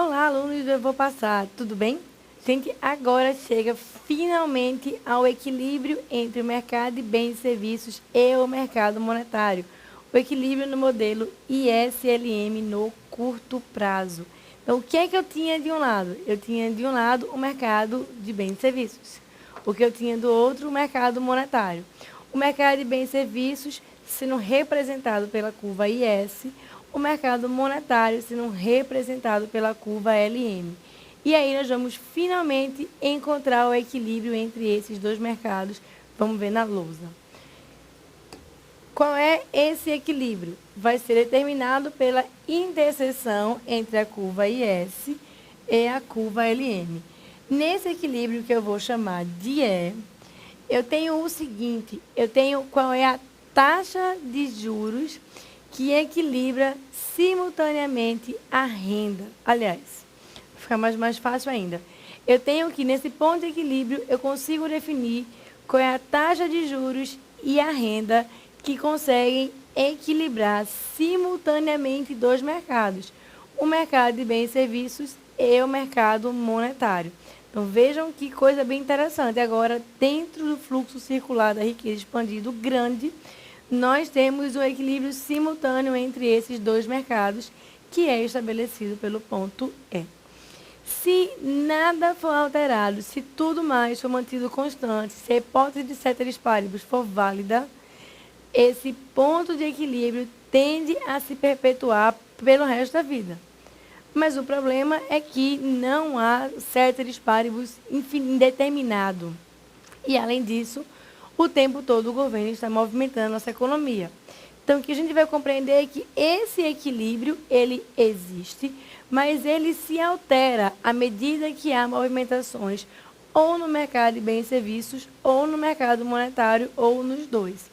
Olá, alunos do Eu Vou Passar, tudo bem? Gente, agora chega finalmente ao equilíbrio entre o mercado de bens e serviços e o mercado monetário. O equilíbrio no modelo ISLM no curto prazo. Então, o que é que eu tinha de um lado? Eu tinha de um lado o mercado de bens e serviços. O que eu tinha do outro, o mercado monetário. O mercado de bens e serviços sendo representado pela curva IS, o mercado monetário sendo representado pela curva LM. E aí nós vamos finalmente encontrar o equilíbrio entre esses dois mercados. Vamos ver na lousa. Qual é esse equilíbrio? Vai ser determinado pela interseção entre a curva IS e a curva LM. Nesse equilíbrio que eu vou chamar de E, eu tenho o seguinte, eu tenho qual é a taxa de juros que equilibra simultaneamente a renda. Aliás, fica mais fácil ainda. Eu tenho que, nesse ponto de equilíbrio, eu consigo definir qual é a taxa de juros e a renda que conseguem equilibrar simultaneamente dois mercados, o mercado de bens e serviços e o mercado monetário. Então, vejam que coisa bem interessante. Agora, dentro do fluxo circular da riqueza expandido grande, nós temos o equilíbrio simultâneo entre esses dois mercados, que é estabelecido pelo ponto E. Se nada for alterado, se tudo mais for mantido constante, se a hipótese de ceteris paribus for válida, esse ponto de equilíbrio tende a se perpetuar pelo resto da vida. Mas o problema é que não há ceteris paribus indeterminado. E, além disso, o tempo todo o governo está movimentando a nossa economia. Então, o que a gente vai compreender é que esse equilíbrio, ele existe, mas ele se altera à medida que há movimentações ou no mercado de bens e serviços, ou no mercado monetário, ou nos dois.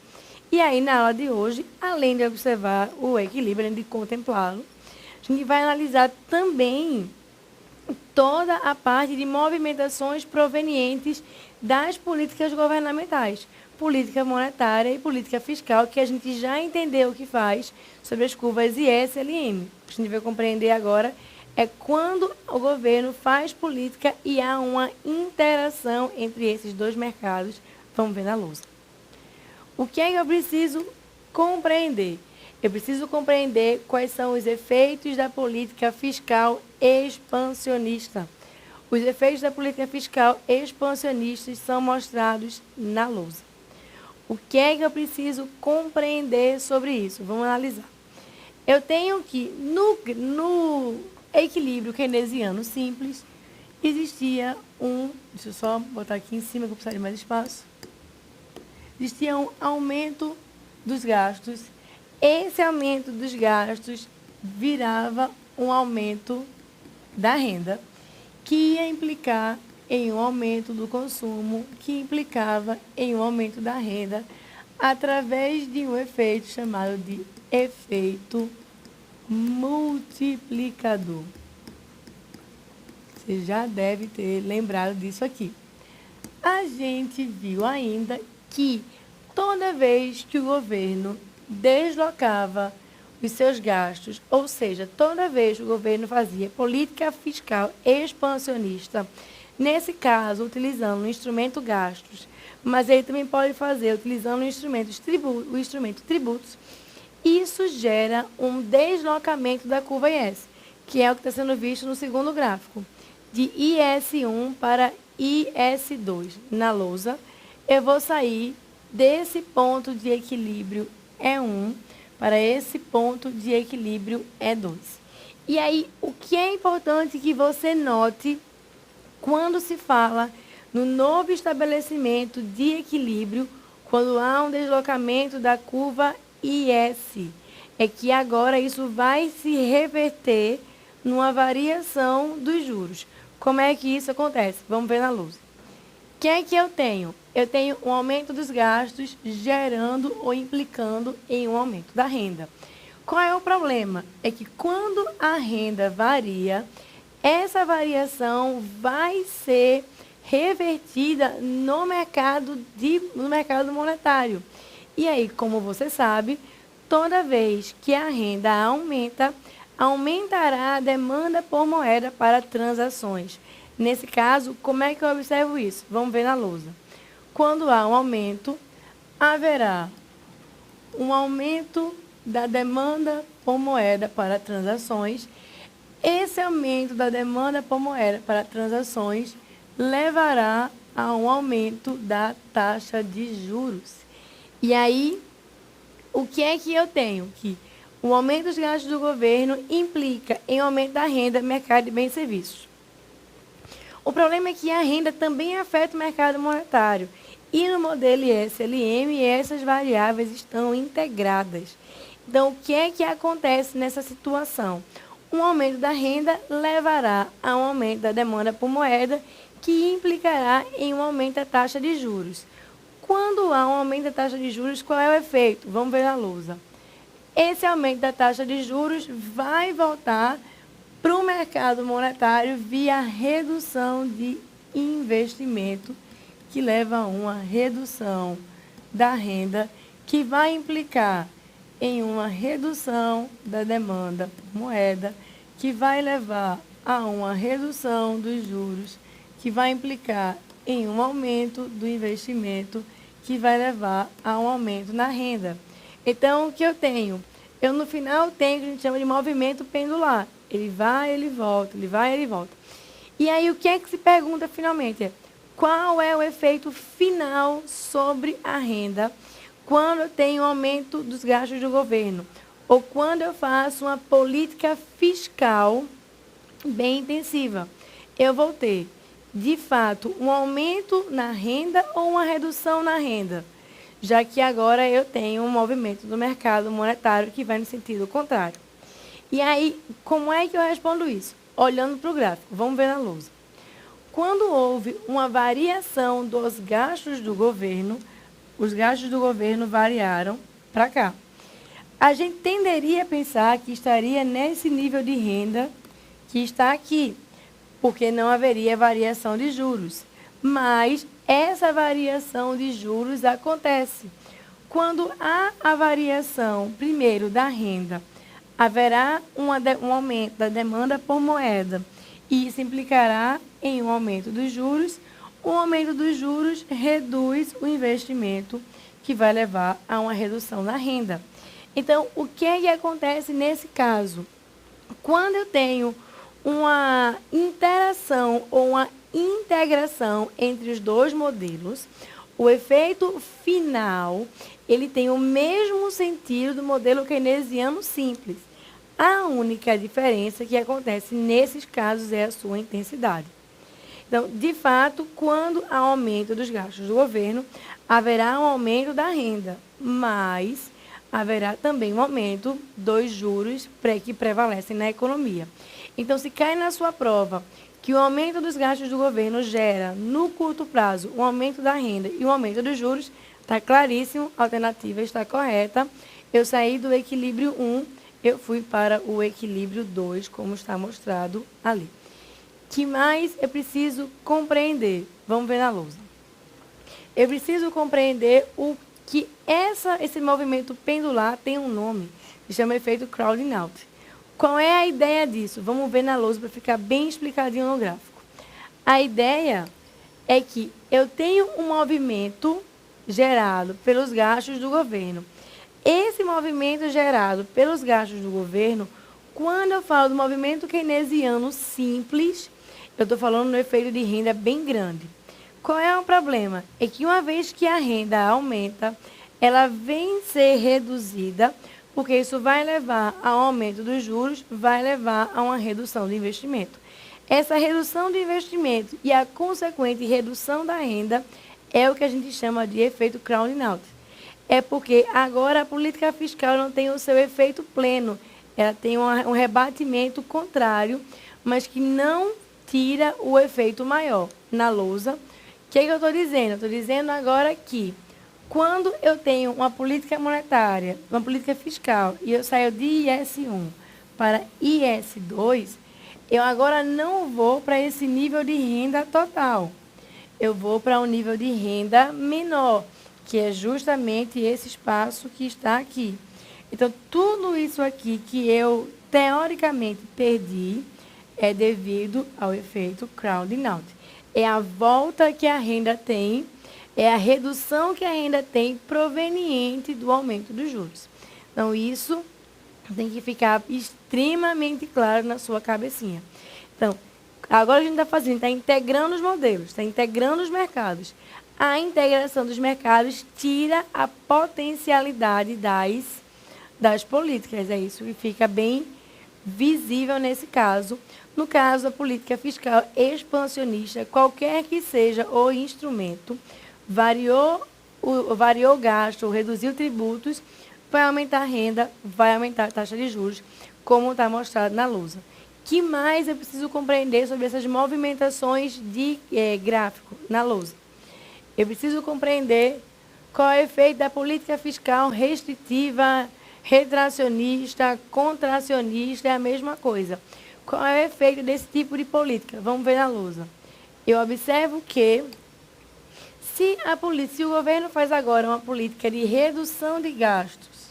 E aí, na aula de hoje, além de observar o equilíbrio, além de contemplá-lo, a gente vai analisar também toda a parte de movimentações provenientes das políticas governamentais, política monetária e política fiscal, que a gente já entendeu o que faz sobre as curvas IS e LM. O que a gente vai compreender agora é quando o governo faz política e há uma interação entre esses dois mercados. Vamos ver na lousa. O que é que eu preciso compreender? Eu preciso compreender quais são os efeitos da política fiscal expansionista. Os efeitos da política fiscal expansionista são mostrados na lousa. O que é que eu preciso compreender sobre isso? Vamos analisar. Eu tenho que, no equilíbrio keynesiano simples, existia deixa eu só botar aqui em cima que eu precisaria de mais espaço. Existia um aumento dos gastos. Esse aumento dos gastos virava um aumento da renda, que ia implicar em um aumento do consumo, que implicava em um aumento da renda, através de um efeito chamado de efeito multiplicador. Você já deve ter lembrado disso aqui. A gente viu ainda que toda vez que o governo deslocava os seus gastos, ou seja, toda vez que o governo fazia política fiscal expansionista, nesse caso, utilizando o instrumento gastos, mas ele também pode fazer utilizando o instrumento tributos, isso gera um deslocamento da curva IS, que é o que está sendo visto no segundo gráfico, de IS1 para IS2. Na lousa, eu vou sair desse ponto de equilíbrio E1 para esse ponto de equilíbrio E2. E aí, o que é importante que você note quando se fala no novo estabelecimento de equilíbrio, quando há um deslocamento da curva IS, é que agora isso vai se reverter numa variação dos juros. Como é que isso acontece? Vamos ver na luz. O que é que eu tenho? Eu tenho um aumento dos gastos gerando ou implicando em um aumento da renda. Qual é o problema? É que quando a renda varia, essa variação vai ser revertida no mercado monetário. E aí, como você sabe, toda vez que a renda aumenta, aumentará a demanda por moeda para transações. Nesse caso, como é que eu observo isso? Vamos ver na lousa. Quando há um aumento, haverá um aumento da demanda por moeda para transações. Esse aumento da demanda por moeda para transações levará a um aumento da taxa de juros. E aí, o que é que eu tenho? Que o aumento dos gastos do governo implica em aumento da renda, mercado de bens e serviços. O problema é que a renda também afeta o mercado monetário. E no modelo ISLM, essas variáveis estão integradas. Então, o que é que acontece nessa situação? Um aumento da renda levará a um aumento da demanda por moeda, que implicará em um aumento da taxa de juros. Quando há um aumento da taxa de juros, qual é o efeito? Vamos ver na lousa. Esse aumento da taxa de juros vai voltar para o mercado monetário via redução de investimento, que leva a uma redução da renda, que vai implicar em uma redução da demanda por moeda, que vai levar a uma redução dos juros, que vai implicar em um aumento do investimento, que vai levar a um aumento na renda. Então, o que eu tenho? Eu, no final, tenho o que a gente chama de movimento pendular. Ele vai, ele volta, ele vai, ele volta. E aí, o que é que se pergunta finalmente? Qual é o efeito final sobre a renda quando eu tenho aumento dos gastos do governo? Ou quando eu faço uma política fiscal bem intensiva? Eu vou ter, de fato, um aumento na renda ou uma redução na renda? Já que agora eu tenho um movimento do mercado monetário que vai no sentido contrário. E aí, como é que eu respondo isso? Olhando para o gráfico. Vamos ver na lousa. Quando houve uma variação dos gastos do governo, os gastos do governo variaram para cá. A gente tenderia a pensar que estaria nesse nível de renda que está aqui, porque não haveria variação de juros. Mas essa variação de juros acontece. Quando há a variação, primeiro, da renda, haverá um aumento da demanda por moeda, e isso implicará em um aumento dos juros. O aumento dos juros reduz o investimento, que vai levar a uma redução da renda. Então, o que é que acontece nesse caso? Quando eu tenho uma interação ou uma integração entre os dois modelos, o efeito final, ele tem o mesmo sentido do modelo keynesiano simples. A única diferença que acontece nesses casos é a sua intensidade. Então, de fato, quando há aumento dos gastos do governo, haverá um aumento da renda, mas haverá também um aumento dos juros que prevalecem na economia. Então, se cai na sua prova que o aumento dos gastos do governo gera, no curto prazo, um aumento da renda e um aumento dos juros, está claríssimo, a alternativa está correta. Eu saí do equilíbrio 1, eu fui para o equilíbrio 2, como está mostrado ali. O que mais eu preciso compreender? Vamos ver na lousa. Eu preciso compreender o que esse movimento pendular tem um nome, que chama efeito crowding out. Qual é a ideia disso? Vamos ver na lousa para ficar bem explicadinho no gráfico. A ideia é que eu tenho um movimento gerado pelos gastos do governo. Esse movimento gerado pelos gastos do governo, quando eu falo do movimento keynesiano simples, eu estou falando no efeito de renda bem grande. Qual é o problema? É que uma vez que a renda aumenta, ela vem ser reduzida, porque isso vai levar ao aumento dos juros, vai levar a uma redução do investimento. Essa redução do investimento e a consequente redução da renda é o que a gente chama de efeito crowding out. É porque agora a política fiscal não tem o seu efeito pleno, ela tem um rebatimento contrário, mas que não tira o efeito maior. Na lousa, o que eu estou dizendo? Eu estou dizendo agora que quando eu tenho uma política monetária, uma política fiscal, e eu saio de IS1 para IS2, eu agora não vou para esse nível de renda total. Eu vou para um nível de renda menor, que é justamente esse espaço que está aqui. Então, tudo isso aqui que eu teoricamente perdi, é devido ao efeito crowding out. É a volta que a renda tem, é a redução que a renda tem proveniente do aumento dos juros. Então, isso tem que ficar extremamente claro na sua cabecinha. Então, agora a gente está fazendo, está integrando os modelos, está integrando os mercados. A integração dos mercados tira a potencialidade das políticas. É isso que fica bem visível nesse caso. No caso da política fiscal expansionista, qualquer que seja o instrumento, variou o gasto, reduziu tributos, vai aumentar a renda, vai aumentar a taxa de juros, como está mostrado na lousa. Que mais eu preciso compreender sobre essas movimentações de gráfico na lousa? Eu preciso compreender qual é o efeito da política fiscal restritiva, retracionista, contracionista, é a mesma coisa. Qual é o efeito desse tipo de política? Vamos ver na lousa. Eu observo que se o governo faz agora uma política de redução de gastos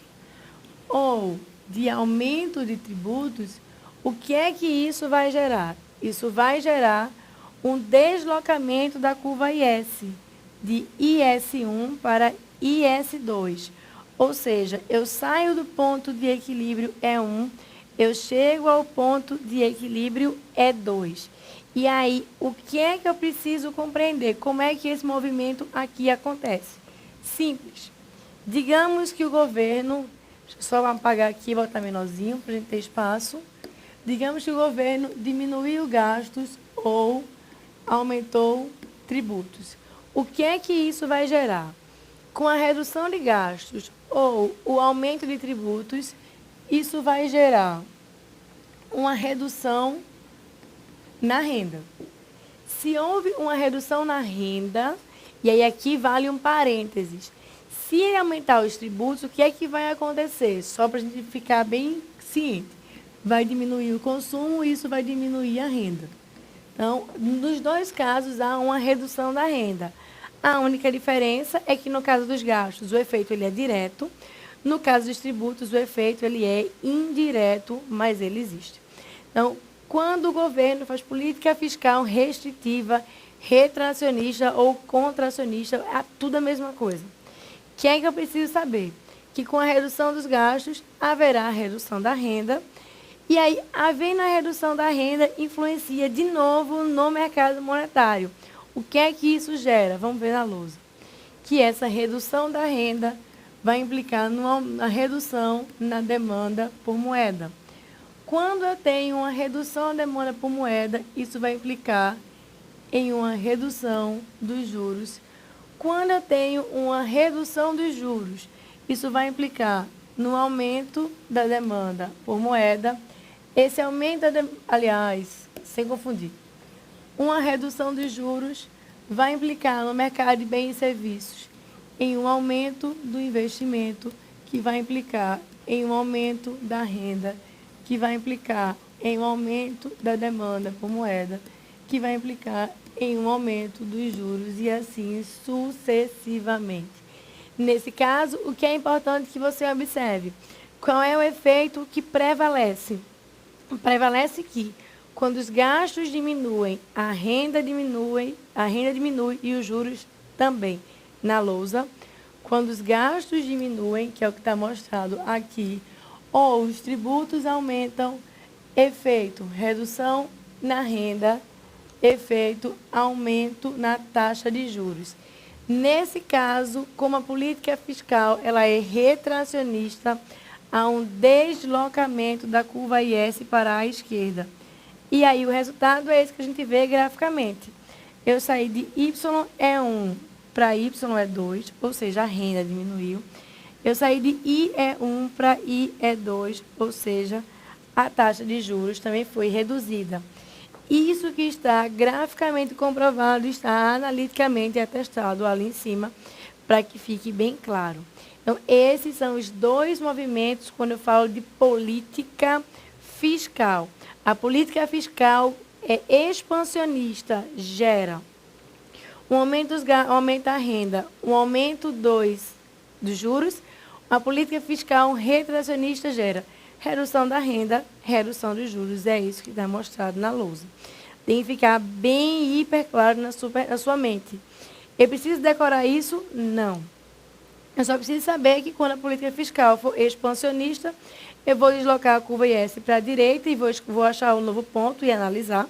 ou de aumento de tributos, o que é que isso vai gerar? Isso vai gerar um deslocamento da curva IS, de IS1 para IS2. Ou seja, eu saio do ponto de equilíbrio E1, eu chego ao ponto de equilíbrio E2. E aí, o que é que eu preciso compreender? Como é que esse movimento aqui acontece? Simples. Digamos que o governo, deixa eu só apagar aqui e botar menorzinho para a gente ter espaço. Digamos que o governo diminuiu gastos ou aumentou tributos. O que é que isso vai gerar? Com a redução de gastos ou o aumento de tributos, isso vai gerar uma redução na renda. Se houve uma redução na renda, e aí aqui vale um parênteses, se ele aumentar os tributos, o que é que vai acontecer? Só para a gente ficar bem ciente. Vai diminuir o consumo, isso vai diminuir a renda. Então, nos dois casos, há uma redução da renda. A única diferença é que, no caso dos gastos, o efeito ele é direto. No caso dos tributos, o efeito ele é indireto, mas ele existe. Então, quando o governo faz política fiscal restritiva, retracionista ou contracionista, é tudo a mesma coisa. O que é que eu preciso saber? Que com a redução dos gastos, haverá a redução da renda. E aí, havendo a redução da renda, influencia de novo no mercado monetário. O que é que isso gera? Vamos ver na lousa. Que essa redução da renda vai implicar numa redução na demanda por moeda. Quando eu tenho uma redução da demanda por moeda, isso vai implicar em uma redução dos juros. Quando eu tenho uma redução dos juros, isso vai implicar no aumento da demanda por moeda. Esse aumento, aliás, sem confundir, uma redução dos juros vai implicar no mercado de bens e serviços em um aumento do investimento, que vai implicar em um aumento da renda, que vai implicar em um aumento da demanda por moeda, que vai implicar em um aumento dos juros e assim sucessivamente. Nesse caso, o que é importante que você observe? Qual é o efeito que prevalece? Prevalece que, quando os gastos diminuem, a renda diminui e os juros também. Na lousa, quando os gastos diminuem, que é o que está mostrado aqui, ou os tributos aumentam, efeito redução na renda, efeito aumento na taxa de juros. Nesse caso, como a política fiscal ela é retracionista, há um deslocamento da curva IS para a esquerda. E aí o resultado é esse que a gente vê graficamente. Eu saí de YE1 para YE2, ou seja, a renda diminuiu. Eu saí de IE1 para IE2, ou seja, a taxa de juros também foi reduzida. Isso que está graficamente comprovado, está analiticamente atestado ali em cima, para que fique bem claro. Então, esses são os dois movimentos quando eu falo de política fiscal. A política fiscal é expansionista, gera um aumento da renda, um aumento dos juros. A política fiscal retracionista gera redução da renda, redução dos juros. É isso que está mostrado na lousa. Tem que ficar bem hiper claro na sua mente. Eu preciso decorar isso? Não. Eu só preciso saber que quando a política fiscal for expansionista, eu vou deslocar a curva IS para a direita e vou achar um novo ponto e analisar.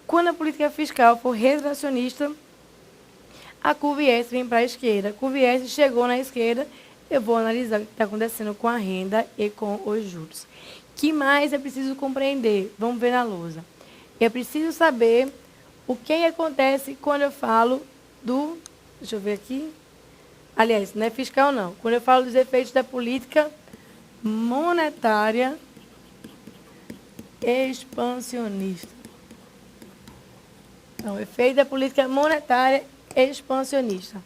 Quando a política fiscal for retracionista, a curva IS vem para a esquerda. A curva IS chegou na esquerda, eu vou analisar o que está acontecendo com a renda e com os juros. O que mais eu preciso compreender? Vamos ver na lousa. Eu preciso saber o que acontece quando eu falo do... Deixa eu ver aqui. Aliás, não é fiscal, não. Quando eu falo dos efeitos da política monetária expansionista. Então, o efeito da política monetária expansionista.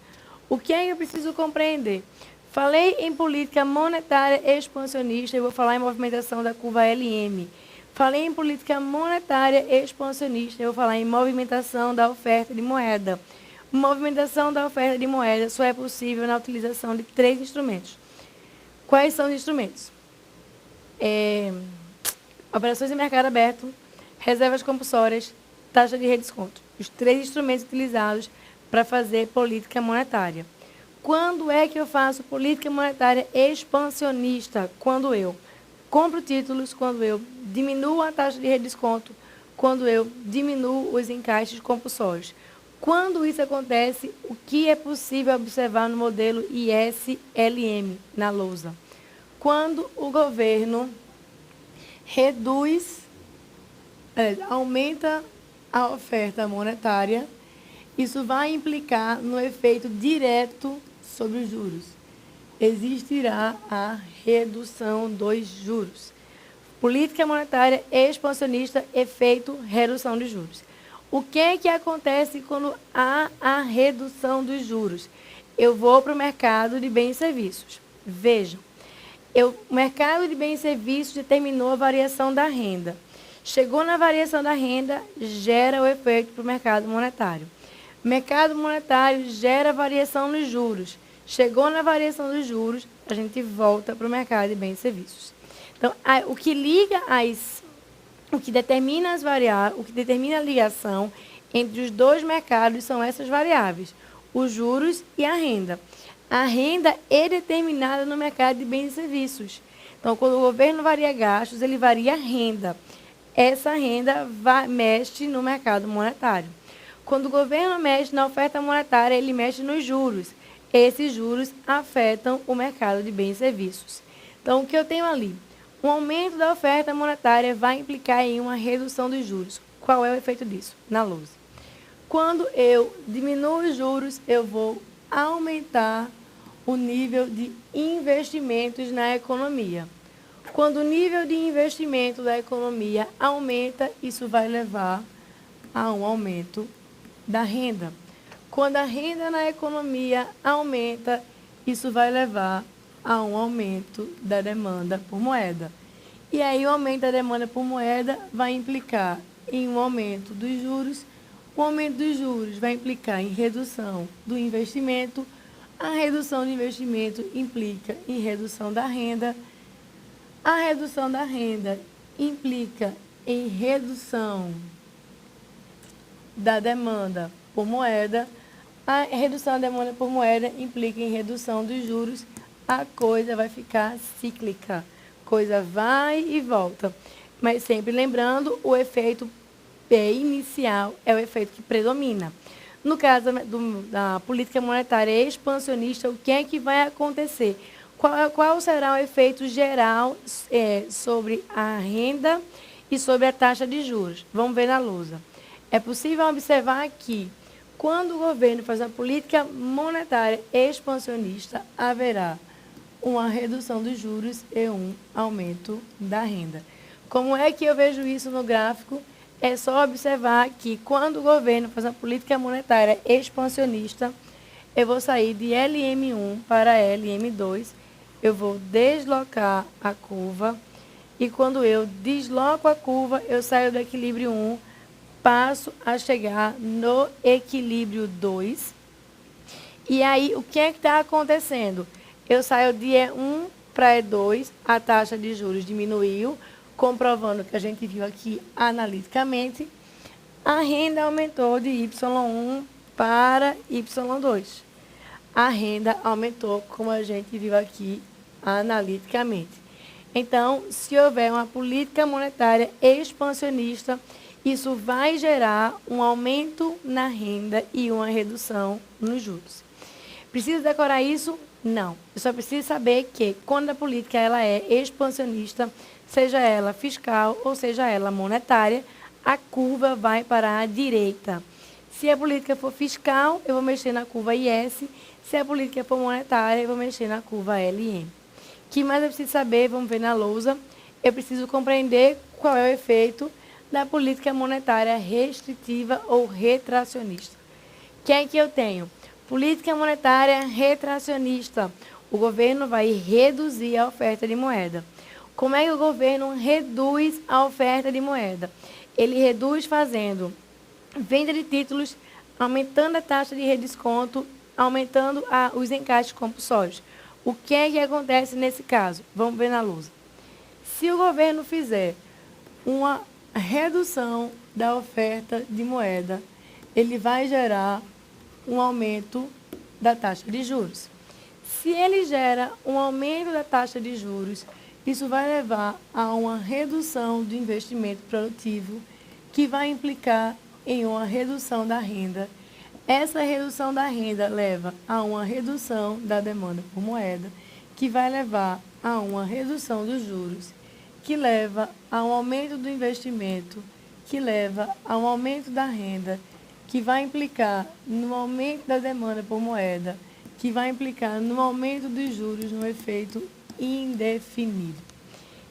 O que é que eu preciso compreender? Falei em política monetária expansionista, eu vou falar em movimentação da curva LM. Falei em política monetária expansionista, eu vou falar em movimentação da oferta de moeda. Movimentação da oferta de moeda só é possível na utilização de 3 instrumentos. Quais são os instrumentos? Operações em mercado aberto, reservas compulsórias, taxa de redesconto. Os 3 instrumentos utilizados para fazer política monetária. Quando é que eu faço política monetária expansionista? Quando eu compro títulos, quando eu diminuo a taxa de redesconto, quando eu diminuo os encaixes compulsórios. Quando isso acontece, o que é possível observar no modelo ISLM, na lousa? Quando o governo aumenta a oferta monetária, isso vai implicar no efeito direto sobre os juros. Existirá a redução dos juros. Política monetária expansionista, efeito redução dos juros. O que é que acontece quando há a redução dos juros? Eu vou para o mercado de bens e serviços. Vejam, o mercado de bens e serviços determinou a variação da renda. Chegou na variação da renda, gera o efeito para o mercado monetário. O mercado monetário gera variação nos juros. Chegou na variação dos juros, a gente volta para o mercado de bens e serviços. Então, o que determina o que determina a ligação entre os dois mercados são essas variáveis, os juros e a renda. A renda é determinada no mercado de bens e serviços. Então, quando o governo varia gastos, ele varia a renda. Essa renda mexe no mercado monetário. Quando o governo mexe na oferta monetária, ele mexe nos juros. Esses juros afetam o mercado de bens e serviços. Então, o que eu tenho ali? Um aumento da oferta monetária vai implicar em uma redução dos juros. Qual é o efeito disso? Na lousa. Quando eu diminuo os juros, eu vou aumentar o nível de investimentos na economia. Quando o nível de investimento da economia aumenta, isso vai levar a um aumento da renda. Quando a renda na economia aumenta, isso vai levar a um aumento da demanda por moeda. E aí o aumento da demanda por moeda vai implicar em um aumento dos juros. O aumento dos juros vai implicar em redução do investimento. A redução do investimento implica em redução da renda. A redução da renda implica em redução da demanda por moeda. A redução da demanda por moeda implica em redução dos juros. A coisa vai ficar cíclica. Coisa vai e volta. Mas sempre lembrando, o efeito P inicial é o efeito que predomina. No caso da política monetária expansionista, o que é que vai acontecer? Qual será o efeito geral sobre a renda e sobre a taxa de juros? Vamos ver na lousa. É possível observar que, quando o governo faz uma política monetária expansionista, haverá uma redução dos juros e um aumento da renda. Como é que eu vejo isso no gráfico? É só observar que, quando o governo faz uma política monetária expansionista, eu vou sair de LM1 para LM2, eu vou deslocar a curva, e quando eu desloco a curva, eu saio do equilíbrio 1, passo a chegar no equilíbrio 2. E aí, o que é que está acontecendo? Eu saio de E1 para E2, a taxa de juros diminuiu, comprovando que a gente viu aqui analiticamente. A renda aumentou de Y1 para Y2. A renda aumentou, como a gente viu aqui analiticamente. Então, se houver uma política monetária expansionista, isso vai gerar um aumento na renda e uma redução nos juros. Preciso decorar isso? Não. Eu só preciso saber que, quando a política ela é expansionista, seja ela fiscal ou seja ela monetária, a curva vai para a direita. Se a política for fiscal, eu vou mexer na curva IS. Se a política for monetária, eu vou mexer na curva LM. O que mais eu preciso saber? Vamos ver na lousa. Eu preciso compreender qual é o efeito da política monetária restritiva ou retracionista. O que é que eu tenho? Política monetária retracionista. O governo vai reduzir a oferta de moeda. Como é que o governo reduz a oferta de moeda? Ele reduz fazendo venda de títulos, aumentando a taxa de redesconto, aumentando os encaixes compulsórios. O que é que acontece nesse caso? Vamos ver na lousa. Se o governo fizer uma redução da oferta de moeda, ele vai gerar um aumento da taxa de juros. Se ele gera um aumento da taxa de juros, isso vai levar a uma redução do investimento produtivo, que vai implicar em uma redução da renda. Essa redução da renda leva a uma redução da demanda por moeda, que vai levar a uma redução dos juros, que leva a um aumento do investimento, que leva a um aumento da renda, que vai implicar no aumento da demanda por moeda, que vai implicar no aumento dos juros no efeito indefinido.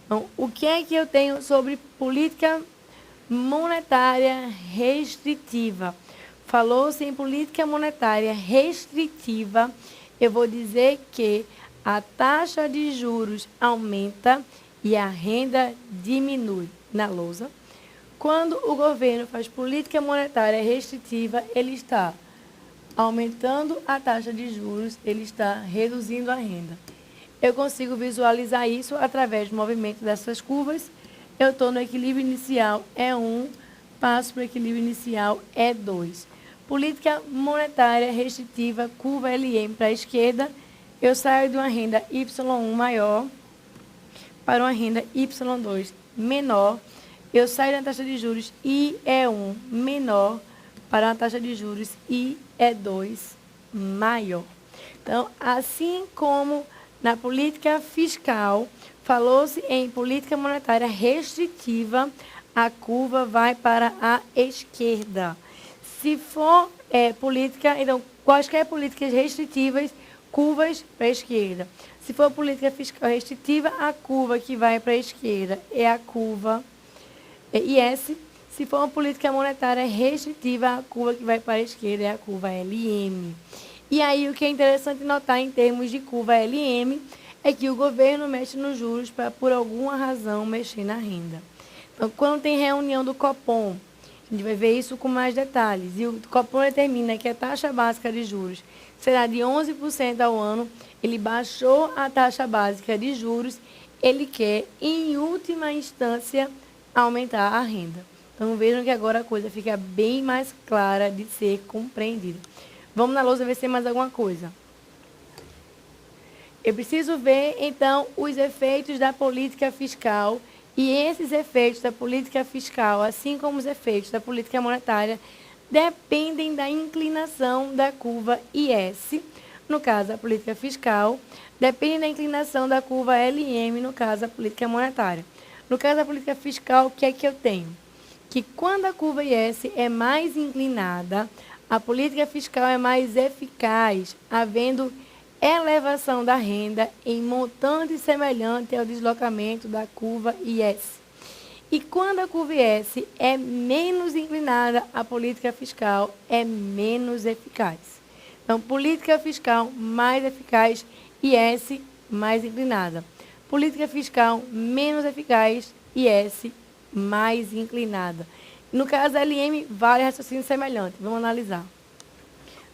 Então, o que é que eu tenho sobre política monetária restritiva? Falou-se em política monetária restritiva, eu vou dizer que a taxa de juros aumenta e a renda diminui. Na lousa, quando o governo faz política monetária restritiva, ele está aumentando a taxa de juros, ele está reduzindo a renda. Eu consigo visualizar isso através do movimento dessas curvas. Eu estou no equilíbrio inicial E1, passo para o equilíbrio inicial E2. Política monetária restritiva, curva LM para a esquerda, eu saio de uma renda Y1 maior para uma renda Y2 menor. Eu saio da taxa de juros IE1 menor para uma taxa de juros IE2 maior. Então, assim como na política fiscal, falou-se em política monetária restritiva, a curva vai para a esquerda. Se for política, então, quaisquer políticas restritivas, curvas para a esquerda. Se for política fiscal restritiva, a curva que vai para a esquerda é a curva IS. Se for uma política monetária restritiva, a curva que vai para a esquerda é a curva LM. E aí, o que é interessante notar em termos de curva LM é que o governo mexe nos juros para, por alguma razão, mexer na renda. Então, quando tem reunião do Copom, a gente vai ver isso com mais detalhes. E o Copom determina que a taxa básica de juros será de 11% ao ano. Ele baixou a taxa básica de juros. Ele quer, em última instância, aumentar a renda. Então, vejam que agora a coisa fica bem mais clara de ser compreendida. Vamos na lousa ver se tem mais alguma coisa. Eu preciso ver, então, os efeitos da política fiscal. E esses efeitos da política fiscal, assim como os efeitos da política monetária, dependem da inclinação da curva IS, no caso da política fiscal, depende da inclinação da curva LM, no caso da política monetária. No caso da política fiscal, o que é que eu tenho? Que quando a curva IS é mais inclinada, a política fiscal é mais eficaz, havendo elevação da renda em montante semelhante ao deslocamento da curva IS. E quando a curva IS é menos inclinada, a política fiscal é menos eficaz. Então, política fiscal mais eficaz, IS mais inclinada. Política fiscal menos eficaz, IS mais inclinada. No caso da LM, vale raciocínio semelhante. Vamos analisar.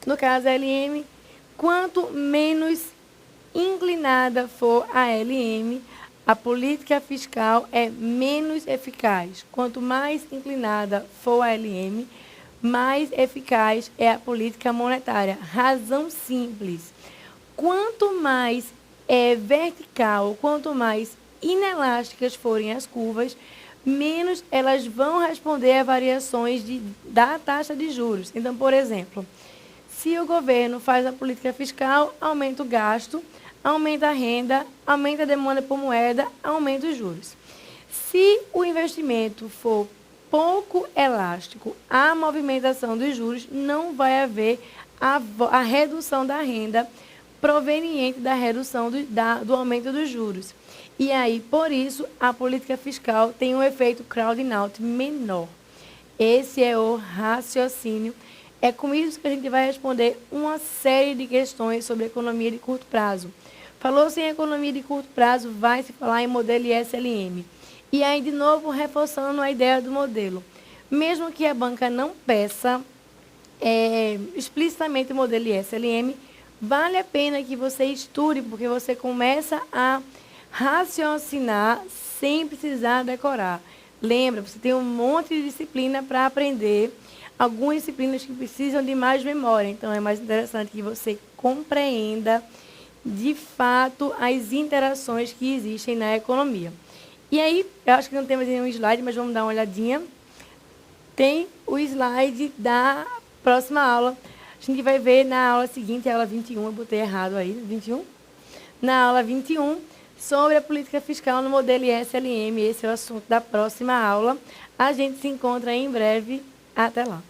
No caso da LM, quanto menos inclinada for a LM, a política fiscal é menos eficaz. Quanto mais inclinada for a LM, mais eficaz é a política monetária. Razão simples. Quanto mais vertical, quanto mais inelásticas forem as curvas, menos elas vão responder a variações da taxa de juros. Então, por exemplo, se o governo faz a política fiscal, aumenta o gasto, aumenta a renda, aumenta a demanda por moeda, aumenta os juros. Se o investimento for pouco elástico à movimentação dos juros, não vai haver a redução da renda proveniente da redução do aumento dos juros. E aí, por isso, a política fiscal tem um efeito crowding out menor. Esse é o raciocínio. É com isso que a gente vai responder uma série de questões sobre economia de curto prazo. Falou-se em economia de curto prazo, vai se falar em modelo ISLM. E aí, de novo, reforçando a ideia do modelo. Mesmo que a banca não peça explicitamente o modelo ISLM, vale a pena que você estude, porque você começa a raciocinar sem precisar decorar. Lembra, você tem um monte de disciplina para aprender, algumas disciplinas que precisam de mais memória, então é mais interessante que você compreenda de fato as interações que existem na economia. E aí, eu acho que não tem mais nenhum slide, mas vamos dar uma olhadinha. Tem o slide da próxima aula. A gente vai ver na aula seguinte, a aula 21, eu botei errado aí, 21? Na aula 21, sobre a política fiscal no modelo ISLM. Esse é o assunto da próxima aula. A gente se encontra em breve. Até lá.